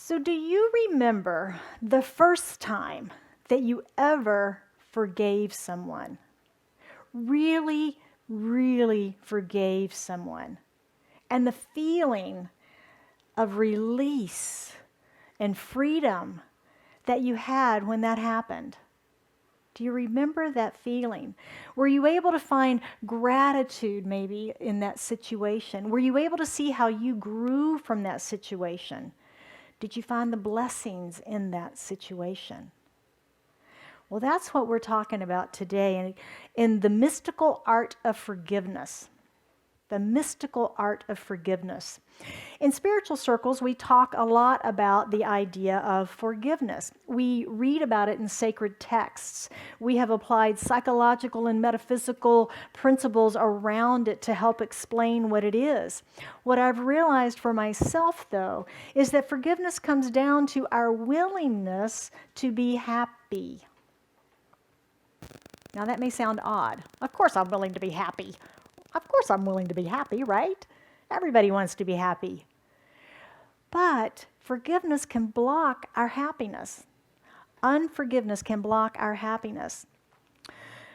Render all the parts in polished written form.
So do you remember the first time that you ever forgave someone? Really, really forgave someone. And the feeling of release and freedom that you had when that happened. Do you remember that feeling? Were you able to find gratitude maybe in that situation? Were you able to see how you grew from that situation? Did you find the blessings in that situation? Well, that's what we're talking about today in the mystical art of forgiveness. The mystical art of forgiveness. In spiritual circles, we talk a lot about the idea of forgiveness. We read about it in sacred texts. We have applied psychological and metaphysical principles around it to help explain what it is. What I've realized for myself, though, is that forgiveness comes down to our willingness to be happy. Now, that may sound odd. Of course I'm willing to be happy. Of course I'm willing to be happy, right? Everybody wants to be happy. But forgiveness can block our happiness. Unforgiveness can block our happiness.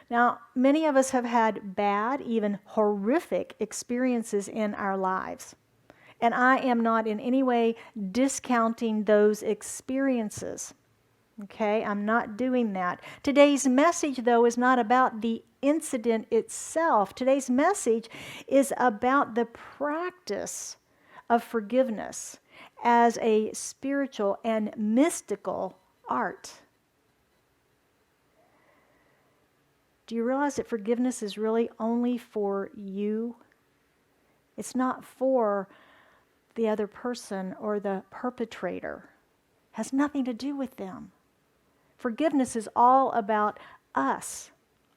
Now, many of us have had bad, even horrific experiences in our lives. And I am not in any way discounting those experiences. Okay, I'm not doing that. Today's message, though, is not about the incident itself. Today's message is about the practice of forgiveness as a spiritual and mystical art. Do you realize that forgiveness is really only for you? It's not for the other person or the perpetrator. It has nothing to do with them. Forgiveness is all about us.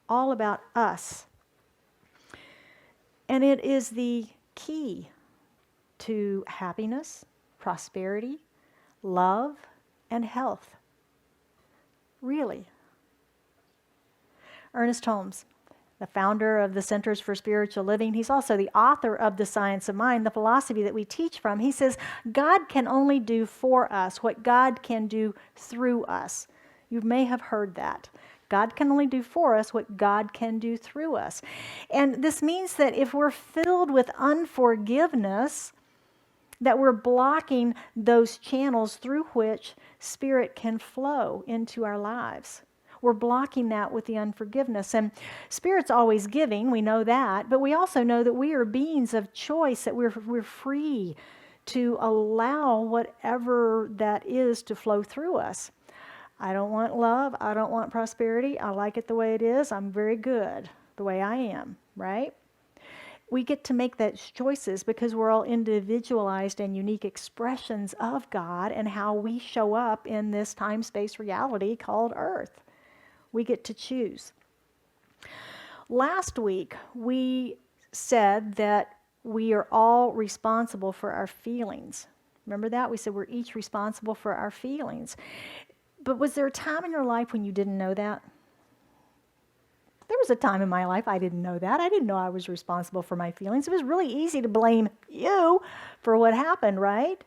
All about us. And it is the key to happiness, prosperity, love, and health. Really. Ernest Holmes, the founder of the Centers for Spiritual Living, he's also the author of The Science of Mind, the philosophy that we teach from. He says, God can only do for us what God can do through us. You may have heard that. God can only do for us what God can do through us. And this means that if we're filled with unforgiveness, that we're blocking those channels through which Spirit can flow into our lives. We're blocking that with the unforgiveness. And Spirit's always giving, we know that, but we also know that we are beings of choice, that we're free to allow whatever that is to flow through us. I don't want love. I don't want prosperity. I like it the way it is. I'm very good the way I am, right? We get to make those choices because we're all individualized and unique expressions of God and how we show up in this time-space reality called Earth. We get to choose. Last week, we said that we are all responsible for our feelings. Remember that? We said we're each responsible for our feelings. But was there a time in your life when you didn't know that? There was a time in my life I didn't know that. I didn't know I was responsible for my feelings. It was really easy to blame you for what happened, right?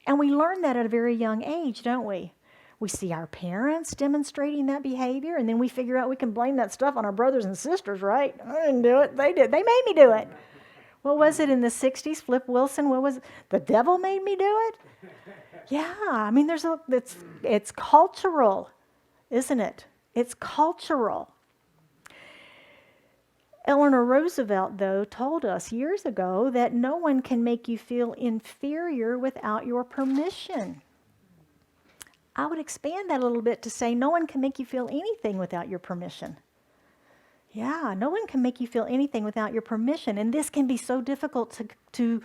And we learn that at a very young age, don't we? We see our parents demonstrating that behavior, and then we figure out we can blame that stuff on our brothers and sisters, right? I didn't do it. They did. They made me do it. What was it in the 60s? Flip Wilson, what was it? The devil made me do it? Yeah, I mean, it's cultural, isn't it? It's cultural. Eleanor Roosevelt, though, told us years ago that no one can make you feel inferior without your permission. I would expand that a little bit to say no one can make you feel anything without your permission. Yeah, no one can make you feel anything without your permission. And this can be so difficult to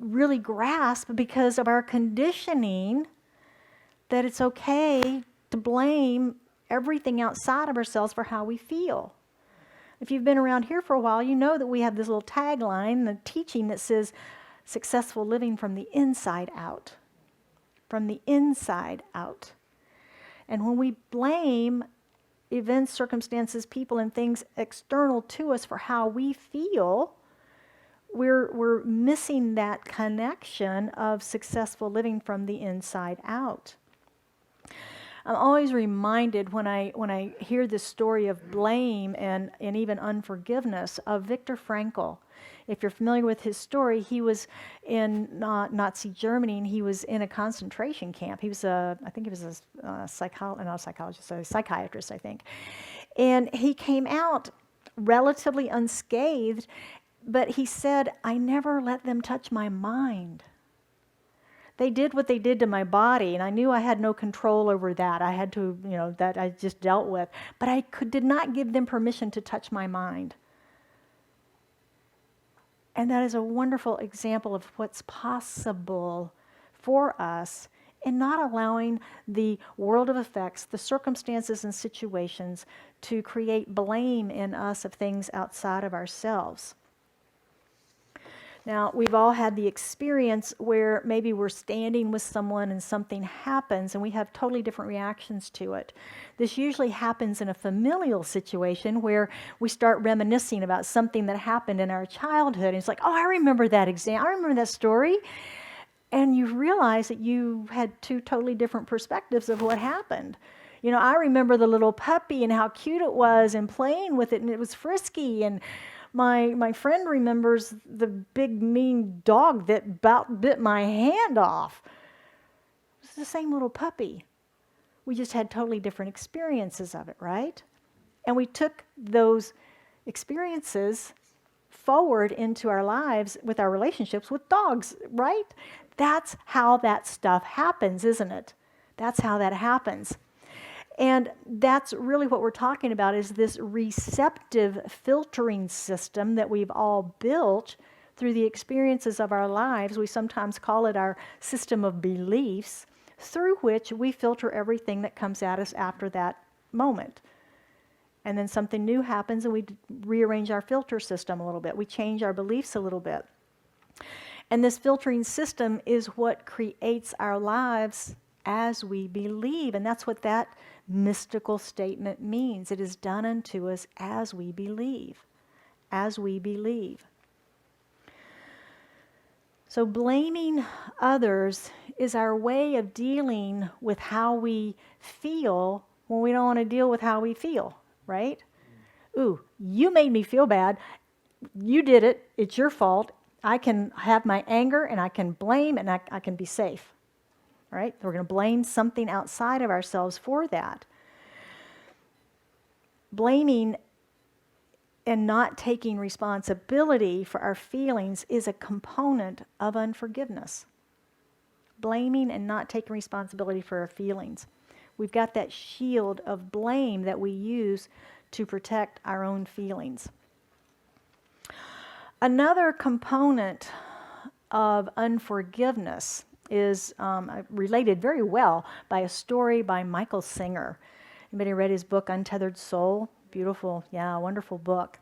really grasp because of our conditioning that it's okay to blame everything outside of ourselves for how we feel. If you've been around here for a while, you know that we have this little tagline, the teaching that says, successful living from the inside out. From the inside out. And when we blame events, circumstances, people, and things external to us for how we feel, we're missing that connection of successful living from the inside out. I'm always reminded when I hear this story of blame and even unforgiveness of Viktor Frankl. If you're familiar with his story, he was in Nazi Germany, and he was in a concentration camp. He was a psychiatrist, I think. And he came out relatively unscathed, but he said, "I never let them touch my mind. They did what they did to my body, and I knew I had no control over that. I had to, that I just dealt with. But I did not give them permission to touch my mind." And that is a wonderful example of what's possible for us in not allowing the world of effects, the circumstances and situations, to create blame in us of things outside of ourselves. Now, we've all had the experience where maybe we're standing with someone and something happens and we have totally different reactions to it. This usually happens in a familial situation where we start reminiscing about something that happened in our childhood. And it's like, "Oh, I remember that I remember that story." And you realize that you had two totally different perspectives of what happened. I remember the little puppy and how cute it was and playing with it, and it was frisky, and my friend remembers the big mean dog that about bit my hand off. It was the same little puppy. We just had totally different experiences of it, right? And we took those experiences forward into our lives with our relationships with dogs, right? That's how that stuff happens, isn't it? That's how that happens. And that's really what we're talking about, is this receptive filtering system that we've all built through the experiences of our lives. We sometimes call it our system of beliefs, through which we filter everything that comes at us after that moment. And then something new happens and we rearrange our filter system a little bit. We change our beliefs a little bit. And this filtering system is what creates our lives as we believe. And that's what that mystical statement means. It is done unto us as we believe. As we believe. So blaming others is our way of dealing with how we feel when we don't want to deal with how we feel, right? Ooh, you made me feel bad. You did it. It's your fault. I can have my anger and I can blame and I can be safe. Right? We're going to blame something outside of ourselves for that. Blaming and not taking responsibility for our feelings is a component of unforgiveness. Blaming and not taking responsibility for our feelings. We've got that shield of blame that we use to protect our own feelings. Another component of unforgiveness is related very well by a story by Michael Singer. Anybody read his book, Untethered Soul? Beautiful, wonderful book.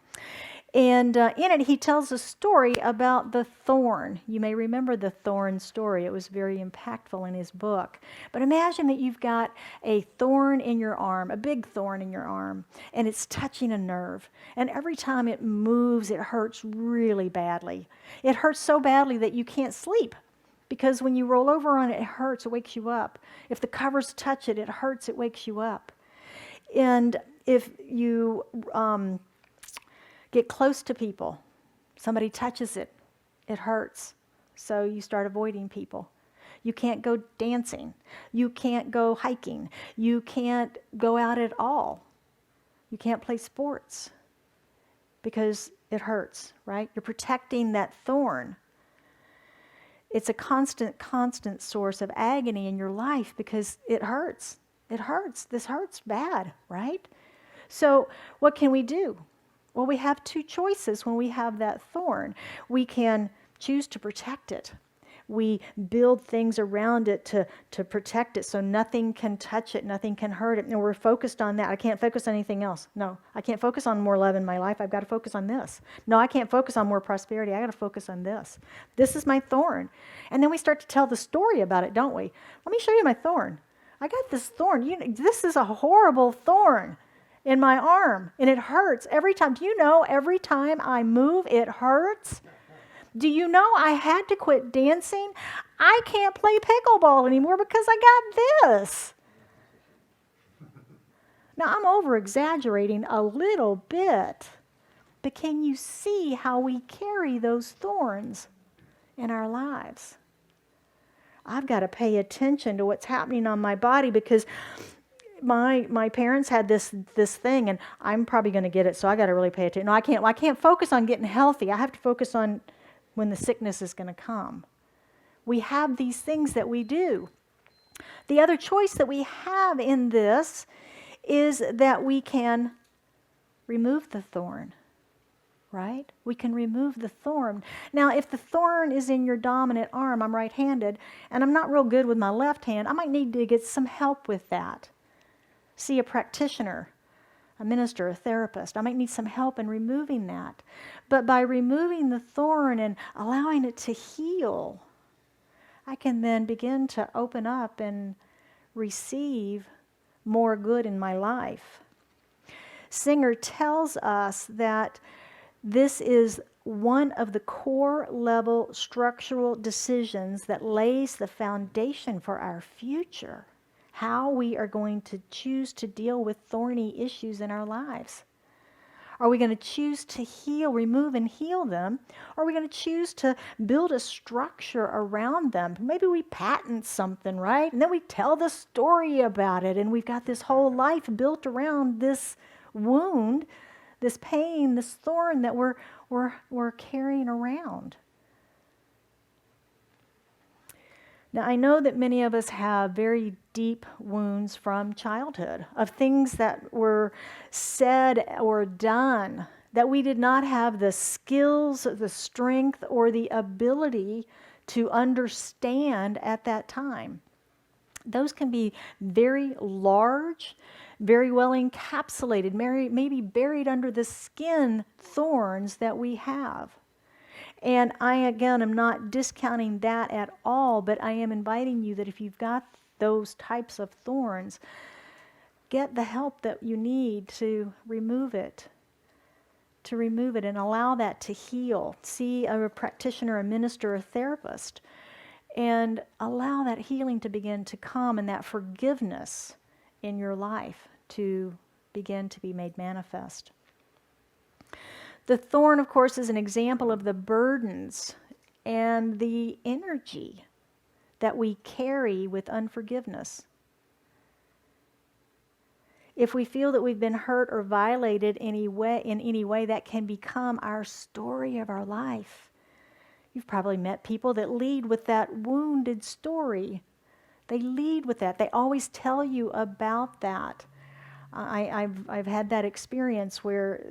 And in it, he tells a story about the thorn. You may remember the thorn story. It was very impactful in his book. But imagine that you've got a thorn in your arm, a big thorn in your arm, and it's touching a nerve. And every time it moves, it hurts really badly. It hurts so badly that you can't sleep. Because when you roll over on it, it hurts, it wakes you up. If the covers touch it, it hurts, it wakes you up. And if you get close to people, somebody touches it, it hurts. So you start avoiding people. You can't go dancing. You can't go hiking. You can't go out at all. You can't play sports because it hurts, right? You're protecting that thorn. It's a constant source of agony in your life because it hurts. It hurts. This hurts bad, right? So what can we do? Well, we have two choices when we have that thorn. We can choose to protect it. We build things around it to protect it so nothing can touch it, nothing can hurt it. And we're focused on that. I can't focus on anything else. No, I can't focus on more love in my life. I've got to focus on this. No, I can't focus on more prosperity. I got to focus on this. This is my thorn. And then we start to tell the story about it, don't we? Let me show you my thorn. I got this thorn. This is a horrible thorn in my arm, and it hurts every time. Do you know every time I move, it hurts? Do you know I had to quit dancing? I can't play pickleball anymore because I got this. Now, I'm over-exaggerating a little bit, but can you see how we carry those thorns in our lives? I've got to pay attention to what's happening on my body because my parents had this thing, and I'm probably going to get it, so I got to really pay attention. No, I can't focus on getting healthy. I have to focus on when the sickness is going to come. We have these things that we do. The other choice that we have in this is that we can remove the thorn, right? We can remove the thorn. Now, if the thorn is in your dominant arm, I'm right-handed, and I'm not real good with my left hand, I might need to get some help with that. See a practitioner, a minister, a therapist. I might need some help in removing that. But by removing the thorn and allowing it to heal, I can then begin to open up and receive more good in my life. Singer tells us that this is one of the core level structural decisions that lays the foundation for our future. How we are going to choose to deal with thorny issues in our lives. Are we going to choose to heal, remove and heal them? Or are we going to choose to build a structure around them? Maybe we patent something, right? And then we tell the story about it, and we've got this whole life built around this wound, this pain, this thorn that we're carrying around. Now, I know that many of us have very deep wounds from childhood, of things that were said or done that we did not have the skills, the strength, or the ability to understand at that time. Those can be very large, very well encapsulated, maybe buried under the skin thorns that we have. And I, again, am not discounting that at all, but I am inviting you that if you've got those types of thorns, get the help that you need to remove it and allow that to heal. See a practitioner, a minister, a therapist, and allow that healing to begin to come and that forgiveness in your life to begin to be made manifest. The thorn, of course, is an example of the burdens and the energy that we carry with unforgiveness. If we feel that we've been hurt or violated in any way, that can become our story of our life. You've probably met people that lead with that wounded story. They lead with that. They always tell you about that. I've had that experience where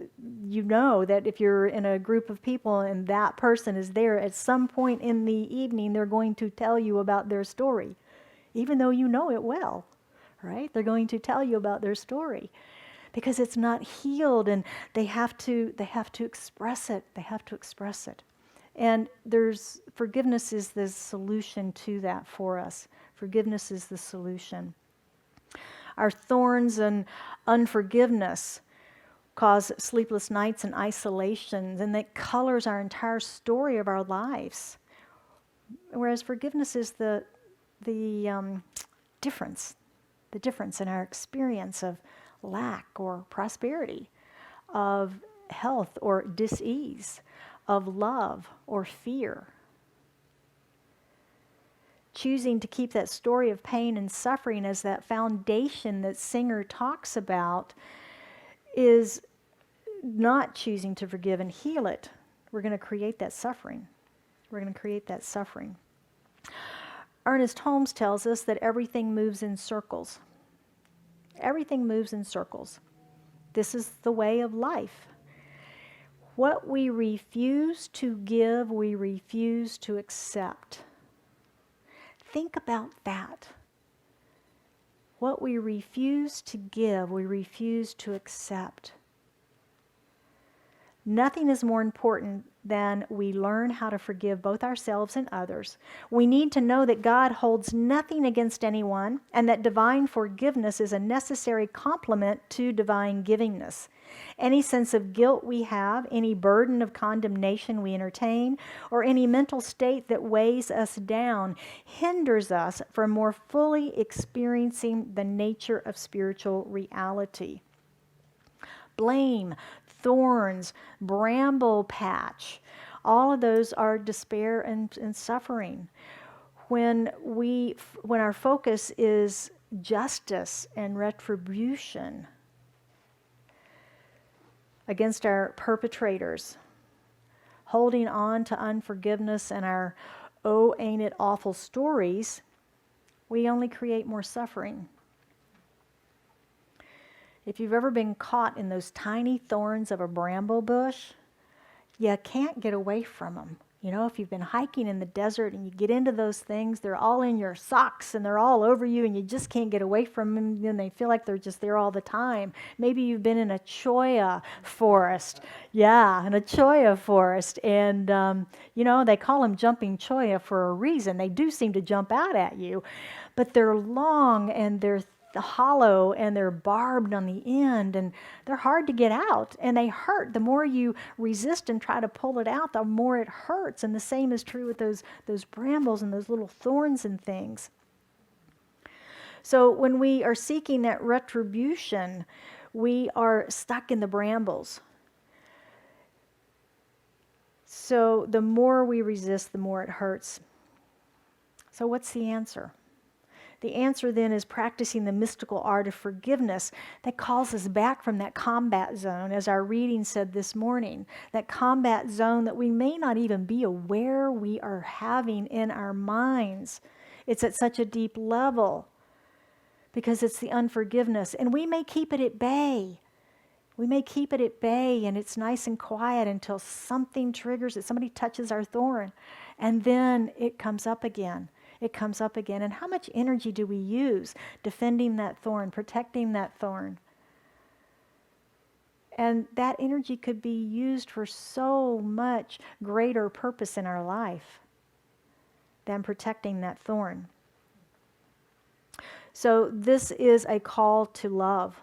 you know that if you're in a group of people and that person is there, at some point in the evening they're going to tell you about their story, even though you know it well, right? They're going to tell you about their story because it's not healed, and they have to express it. They have to express it. And forgiveness is the solution to that for us. Forgiveness is the solution. Our thorns and unforgiveness cause sleepless nights and isolation, and that colors our entire story of our lives. Whereas forgiveness is the difference in our experience of lack or prosperity, of health or dis-ease, of love or fear. Choosing to keep that story of pain and suffering as that foundation that Singer talks about is not choosing to forgive and heal it. We're going to create that suffering. Ernest Holmes tells us that everything moves in circles. Everything moves in circles. This is the way of life. What we refuse to give, we refuse to accept. Think about that. What we refuse to give, we refuse to accept. Nothing is more important than we learn how to forgive both ourselves and others. We need to know that God holds nothing against anyone and that divine forgiveness is a necessary complement to divine givingness. Any sense of guilt we have, any burden of condemnation we entertain, or any mental state that weighs us down hinders us from more fully experiencing the nature of spiritual reality. Blame, thorns, bramble patch, all of those are despair and suffering. When our focus is justice and retribution against our perpetrators, holding on to unforgiveness and our oh ain't it awful stories, we only create more suffering. If you've ever been caught in those tiny thorns of a bramble bush, you can't get away from them. You know, if you've been hiking in the desert and you get into those things, they're all in your socks and they're all over you and you just can't get away from them, and they feel like they're just there all the time. Maybe you've been in a cholla forest. Yeah, in a cholla forest. And, they call them jumping cholla for a reason. They do seem to jump out at you, but they're long and they're hollow and they're barbed on the end and they're hard to get out and they hurt. The more you resist and try to pull it out, the more it hurts. And the same is true with those brambles and those little thorns and things. So when we are seeking that retribution, we are stuck in the brambles. So the more we resist, the more it hurts. So what's the answer? The answer then is practicing the mystical art of forgiveness that calls us back from that combat zone, as our reading said this morning, that combat zone that we may not even be aware we are having in our minds. It's at such a deep level because it's the unforgiveness, and we may keep it at bay. We may keep it at bay, and it's nice and quiet until something triggers it. Somebody touches our thorn, and then it comes up again. It comes up again. And how much energy do we use defending that thorn, protecting that thorn? And that energy could be used for so much greater purpose in our life than protecting that thorn. So this is a call to love.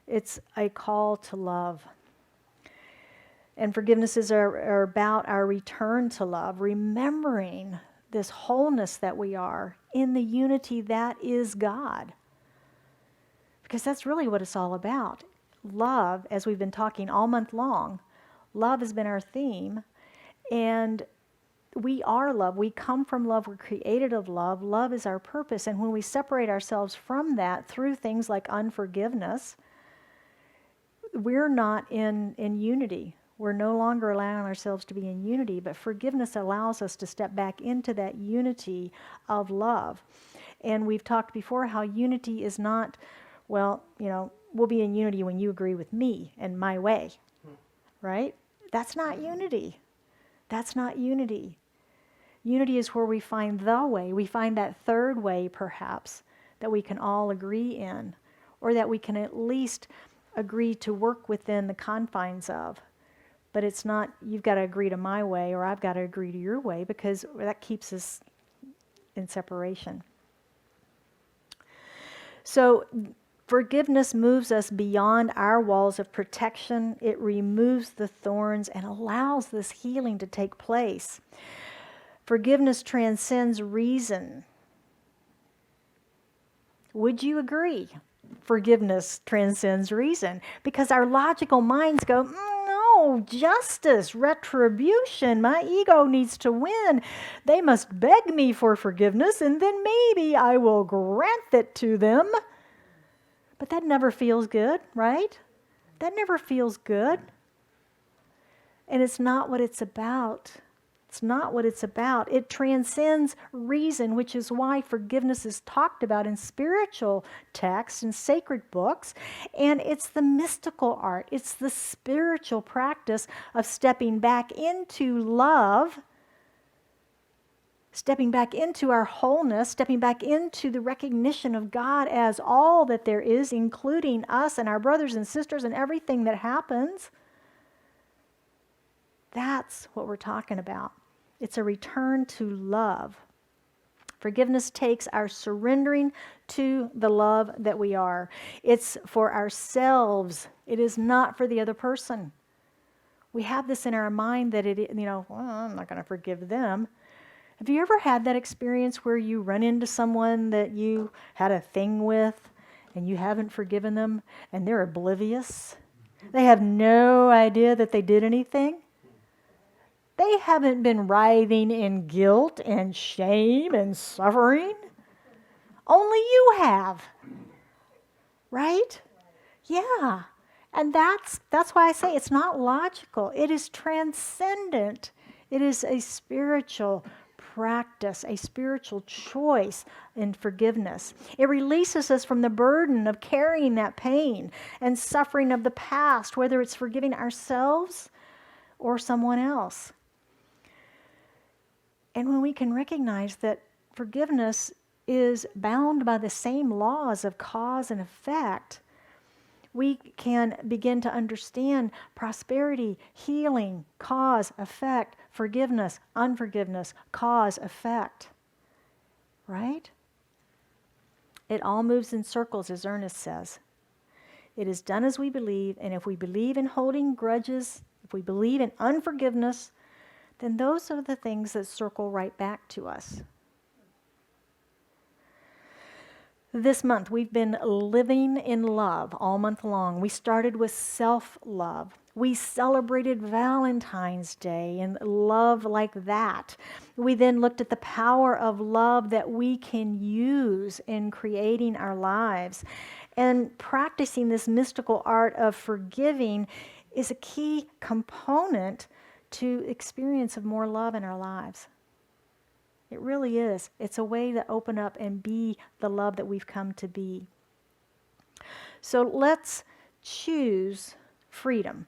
It's a call to love. And forgivenesses are about our return to love, remembering this wholeness that we are in the unity that is God. Because that's really what it's all about. Love, as we've been talking all month long, love has been our theme. And we are love. We come from love. We're created of love. Love is our purpose. And when we separate ourselves from that through things like unforgiveness, we're not in unity. We're no longer allowing ourselves to be in unity, but forgiveness allows us to step back into that unity of love. And we've talked before how unity is not, we'll be in unity when you agree with me and my way, right? That's not unity. That's not unity. Unity is where we find the way. We find that third way, perhaps, that we can all agree in, or that we can at least agree to work within the confines of. But it's not, you've got to agree to my way or I've got to agree to your way, because that keeps us in separation. So forgiveness moves us beyond our walls of protection. It removes the thorns and allows this healing to take place. Forgiveness transcends reason. Would you agree? Forgiveness transcends reason, because our logical minds go, no, justice, retribution, my ego needs to win. They must beg me for forgiveness, and then maybe I will grant it to them. But that never feels good, right? That never feels good. And it's not what it's about. It's not what it's about. It transcends reason, which is why forgiveness is talked about in spiritual texts and sacred books. And it's the mystical art. It's the spiritual practice of stepping back into love, stepping back into our wholeness, stepping back into the recognition of God as all that there is, including us and our brothers and sisters and everything that happens. That's what we're talking about. It's a return to love. Forgiveness takes our surrendering to the love that we are. It's for ourselves. It is not for the other person. We have this in our mind that well, I'm not going to forgive them. Have you ever had that experience where you run into someone that you had a thing with and you haven't forgiven them and they're oblivious? They have no idea that they did anything. They haven't been writhing in guilt and shame and suffering. Only you have. Right? Yeah. And that's why I say it's not logical. It is transcendent. It is a spiritual practice, a spiritual choice in forgiveness. It releases us from the burden of carrying that pain and suffering of the past, whether it's forgiving ourselves or someone else. And when we can recognize that forgiveness is bound by the same laws of cause and effect, we can begin to understand prosperity, healing, cause, effect, forgiveness, unforgiveness, cause, effect. Right? It all moves in circles, as Ernest says. It is done as we believe, and if we believe in holding grudges, if we believe in unforgiveness, then those are the things that circle right back to us. This month, we've been living in love all month long. We started with self-love. We celebrated Valentine's Day and love like that. We then looked at the power of love that we can use in creating our lives. And practicing this mystical art of forgiving is a key component to experience of more love in our lives. It really is. It's a way to open up and be the love that we've come to be. So let's choose freedom.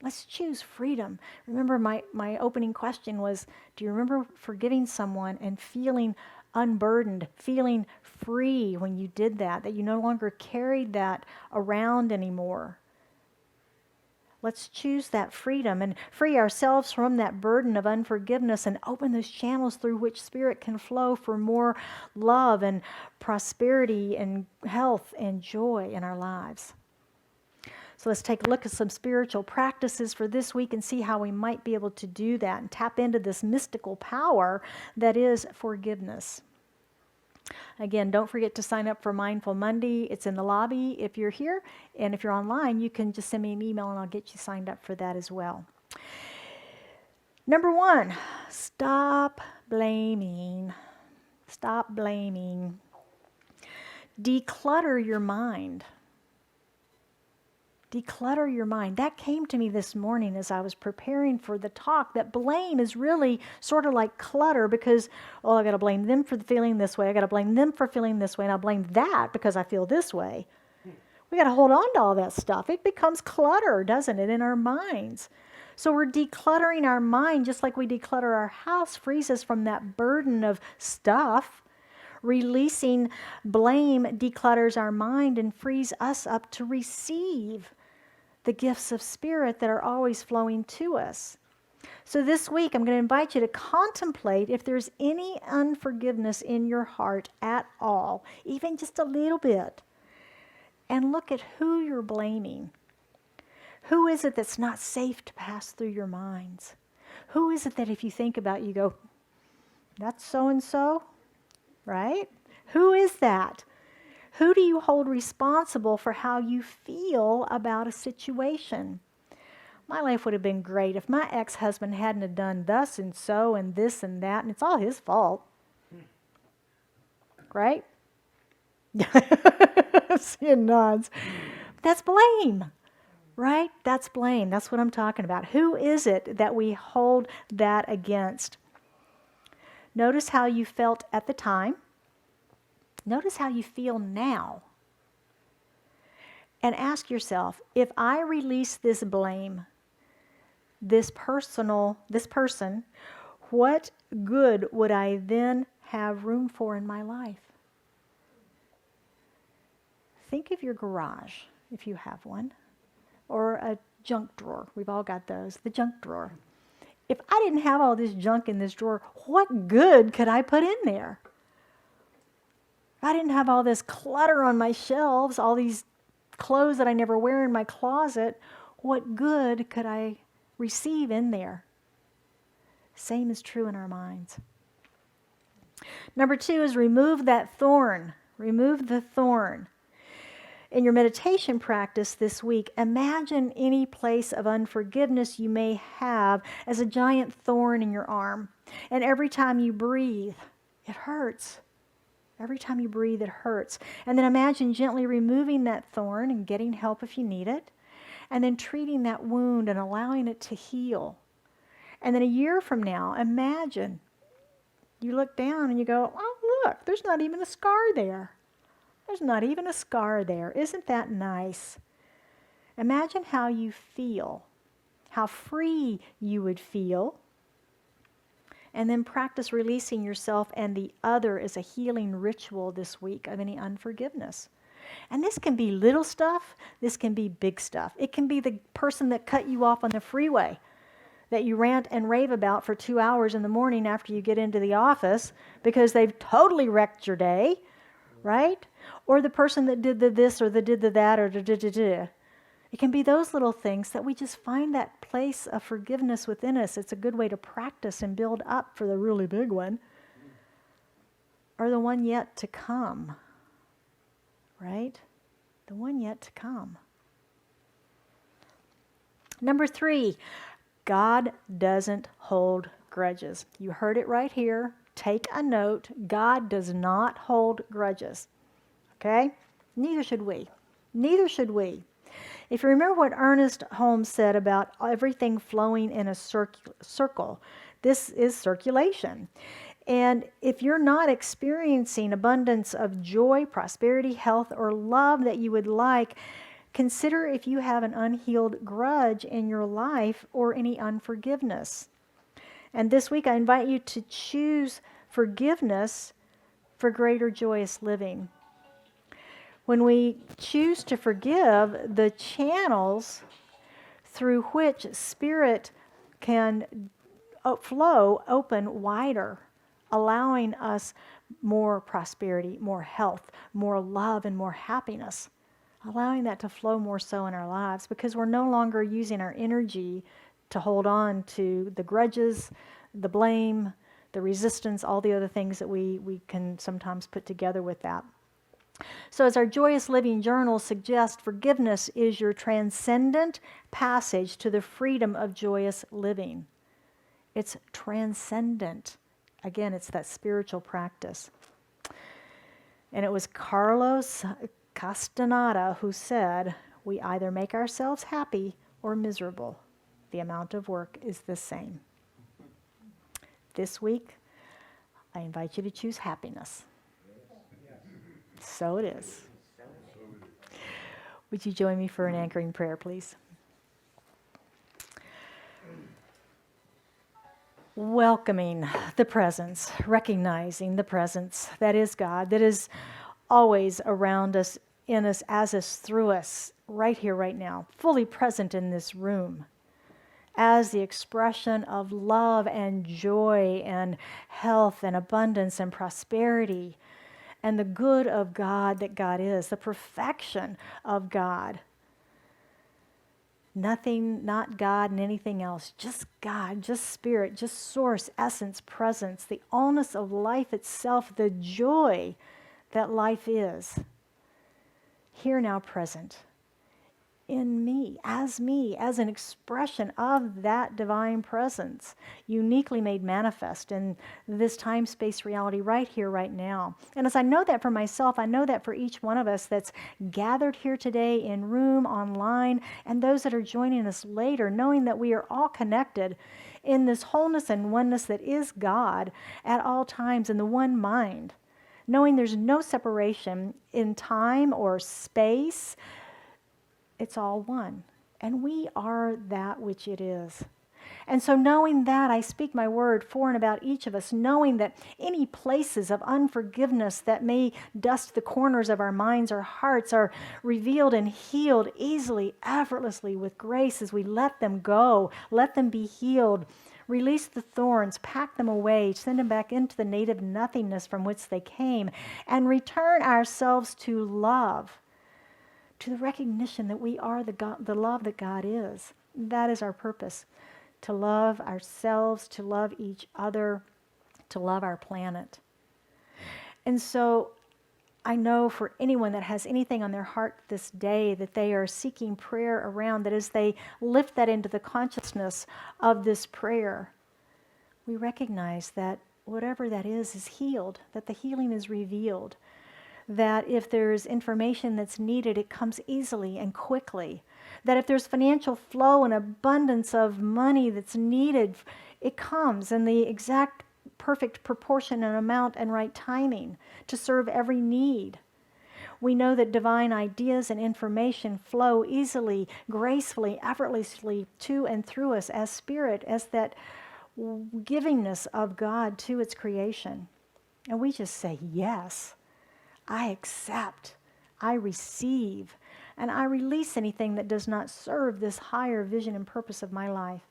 Let's choose freedom. Remember, my opening question was, do you remember forgiving someone and feeling unburdened, feeling free when you did that you no longer carried that around anymore? Let's choose that freedom and free ourselves from that burden of unforgiveness and open those channels through which Spirit can flow for more love and prosperity and health and joy in our lives. So let's take a look at some spiritual practices for this week and see how we might be able to do that and tap into this mystical power that is forgiveness. Again, don't forget to sign up for Mindful Monday. It's in the lobby if you're here. And if you're online, you can just send me an email and I'll get you signed up for that as well. Number 1, stop blaming. Stop blaming. Declutter your mind. Declutter your mind. That came to me this morning as I was preparing for the talk, that blame is really sort of like clutter because, I got to blame them for feeling this way. I got to blame them for feeling this way. And I'll blame that because I feel this way. We got to hold on to all that stuff. It becomes clutter, doesn't it, in our minds? So we're decluttering our mind just like we declutter our house, frees us from that burden of stuff. Releasing blame declutters our mind and frees us up to receive the gifts of Spirit that are always flowing to us. So this week, I'm going to invite you to contemplate if there's any unforgiveness in your heart at all, even just a little bit, and look at who you're blaming. Who is it that's not safe to pass through your minds? Who is it that if you think about, you go, that's so-and-so, right? Who is that? Who do you hold responsible for how you feel about a situation? My life would have been great if my ex-husband hadn't have done thus and so and this and that, and it's all his fault. Right? Seeing nods. That's blame, right? That's blame. That's what I'm talking about. Who is it that we hold that against? Notice how you felt at the time. Notice how you feel now. And ask yourself, if I release this blame, this person, what good would I then have room for in my life? Think of your garage, if you have one, or a junk drawer. We've all got those, the junk drawer. If I didn't have all this junk in this drawer, what good could I put in there? If I didn't have all this clutter on my shelves, all these clothes that I never wear in my closet, what good could I receive in there? Same is true in our minds. Number 2 is remove that thorn. Remove the thorn. In your meditation practice this week, imagine any place of unforgiveness you may have as a giant thorn in your arm. And every time you breathe, it hurts. Every time you breathe, it hurts. And then imagine gently removing that thorn and getting help if you need it. And then treating that wound and allowing it to heal. And then a year from now, imagine you look down and you go, oh, look, there's not even a scar there. There's not even a scar there. Isn't that nice? Imagine how you feel, how free you would feel. And then practice releasing yourself and the other as a healing ritual this week of any unforgiveness. And this can be little stuff. This can be big stuff. It can be the person that cut you off on the freeway that you rant and rave about for 2 hours in the morning after you get into the office because they've totally wrecked your day, right? Or the person that did the this or the did the that or the da-da-da. It can be those little things that we just find that place of forgiveness within us. It's a good way to practice and build up for the really big one. Or the one yet to come, right? The one yet to come. Number 3, God doesn't hold grudges. You heard it right here. Take a note. God does not hold grudges. Okay? Neither should we. Neither should we. If you remember what Ernest Holmes said about everything flowing in a circle, this is circulation. And if you're not experiencing abundance of joy, prosperity, health, or love that you would like, consider if you have an unhealed grudge in your life or any unforgiveness. And this week I invite you to choose forgiveness for greater joyous living. When we choose to forgive, the channels through which Spirit can flow open wider, allowing us more prosperity, more health, more love, and more happiness. Allowing that to flow more so in our lives because we're no longer using our energy to hold on to the grudges, the blame, the resistance, all the other things that we can sometimes put together with that. So as our Joyous Living Journal suggests, forgiveness is your transcendent passage to the freedom of joyous living. It's transcendent. Again, it's that spiritual practice. And it was Carlos Castaneda who said, we either make ourselves happy or miserable. The amount of work is the same. This week, I invite you to choose happiness. So it is. Would you join me for an anchoring prayer, please? Welcoming the presence, recognizing the presence that is God, that is always around us, in us, as us, through us, right here, right now, fully present in this room, as the expression of love and joy and health and abundance and prosperity and the good of God that God is, the perfection of God. Nothing, not God and anything else, just God, just Spirit, just source, essence, presence, the allness of life itself, the joy that life is. Here now present in me, as an expression of that divine presence, uniquely made manifest in this time-space reality right here, right now. And as I know that for myself, I know that for each one of us that's gathered here today in room, online, and those that are joining us later, knowing that we are all connected in this wholeness and oneness that is God at all times in the one mind, knowing there's no separation in time or space. It's all one. And we are that which it is. And so knowing that, I speak my word for and about each of us, knowing that any places of unforgiveness that may dust the corners of our minds or hearts are revealed and healed easily, effortlessly with grace as we let them go, let them be healed. Release the thorns, pack them away, send them back into the native nothingness from which they came, and return ourselves to love, to the recognition that we are the love that God is. That is our purpose, to love ourselves, to love each other, to love our planet. And so I know for anyone that has anything on their heart this day that they are seeking prayer around, that as they lift that into the consciousness of this prayer, we recognize that whatever that is healed, that the healing is revealed, that if there's information that's needed, it comes easily and quickly, that if there's financial flow and abundance of money that's needed, it comes in the exact perfect proportion and amount and right timing to serve every need. We know that divine ideas and information flow easily, gracefully, effortlessly to and through us as spirit, as that givingness of God to its creation. And we just say, yes, I accept, I receive, and I release anything that does not serve this higher vision and purpose of my life.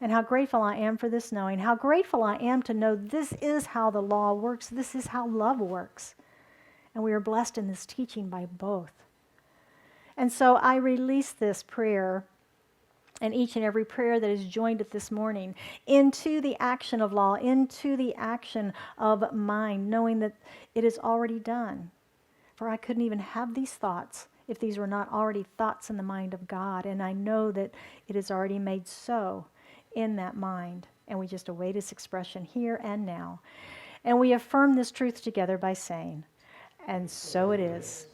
And how grateful I am for this knowing, how grateful I am to know this is how the law works, this is how love works. And we are blessed in this teaching by both. And so I release this prayer and each and every prayer that is joined at this morning into the action of law, into the action of mind, knowing that it is already done. For I couldn't even have these thoughts if these were not already thoughts in the mind of God. And I know that it is already made so in that mind. And we just await its expression here and now. And we affirm this truth together by saying, and so it is.